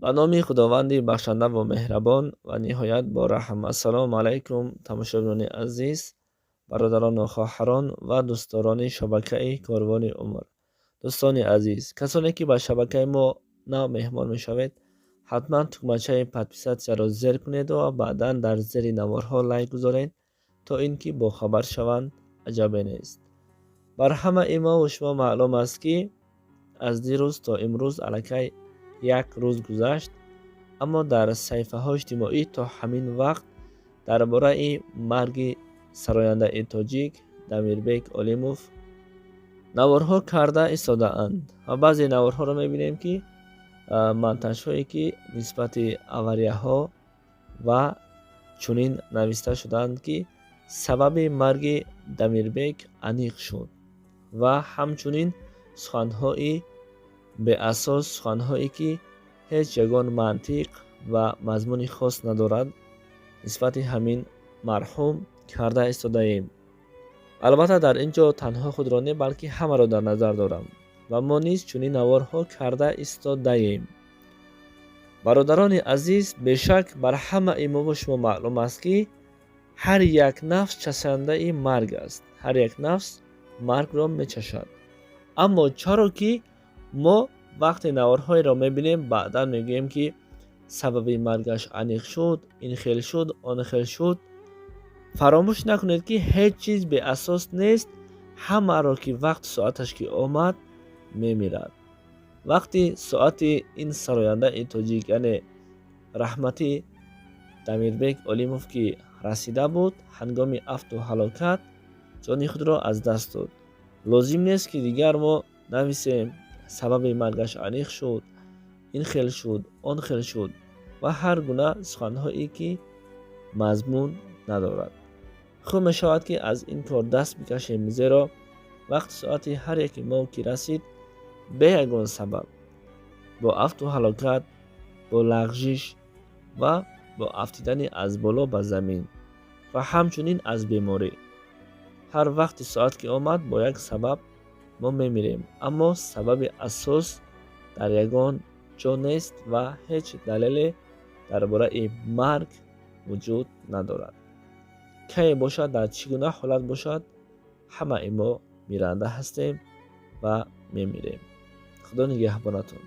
با نام خداوند بخشنده و مهربان و نهایت با رحم. السلام علیکم تماشاگران عزیز، برادران و خواهران و دوستداران شبکه کاروان عمر. دوستان عزیز، کسانی که به شبکه ما نو مهمان میشوید، حتما تکمچه پادپیساتیا را زیر کنید و بعدا در زیر نوارها لایک گذارید تا اینکه با خبر شوند. عجبی نیست. بر همه ما و شما معلوم است که از دیروز تا امروز الکی یک روز گذشت، اما در صحیفه های اجتماعی تا همین وقت درباره مرگ سراینده تاجیک دمیربک اولیموف نوارها کرده ایستاده اند و بعضی نوارها را میبینیم که منتج هایی که نسبت اوریه ها و چنین نوشته شدند که سبب مرگ دمیربک انیق شد و همچنین سخنهایی به اساس، سخنهایی که هیچ یگان منطق و مضمون خاص ندارد نسبت همین مرحوم کرده ایستاده ایم. البته در اینجا تنها خود را نه بلکه همه را در نظر دارم و ما نیز چنین نوارها کرده ایستاده ایم. برادران عزیز، بیشک بر همه ما و شما معلوم است که هر یک نفس چشنده مرگ است. هر یک نفس مرگ را میچشد. اما چرا که ما وقتی نوارهای را میبینیم بعدا میگوییم که سبب مرگش انیق شد، این خیل شد، آن خیل شد. فراموش نکنید که هیچ چیز به اساس نیست. همه را که وقت ساعتش که آمد میمیرد. وقتی ساعت این سراینده تاجیک یعنی رحمتی دمیربک اولیموف که رسیده بود، هنگام افت و هلاکت جان خود را از دست داد. لازم نیست که دیگر ما نویسیم سبب مرگش انیق شد، این خیل شد، آن خیل شد و هر گونه سخنهایی که مضمون ندارد. خوب می شود که از این کار دست بکشیم، زیرا وقت ساعت هر یک ما که رسید به یگان سبب، با افت و هلاکت، با لغزش و با افتیدن از بالا به زمین و همچنین از بیماری، هر وقت ساعت که آمد با یک سبب ما میمیریم. اما سبب اساس در یگان جا نیست و هیچ دلیل درباره مرگ وجود ندارد. کی باشد، در چگونه حالت باشد، همه ما میرنده هستیم و میمیریم. خدا نگهبانتون.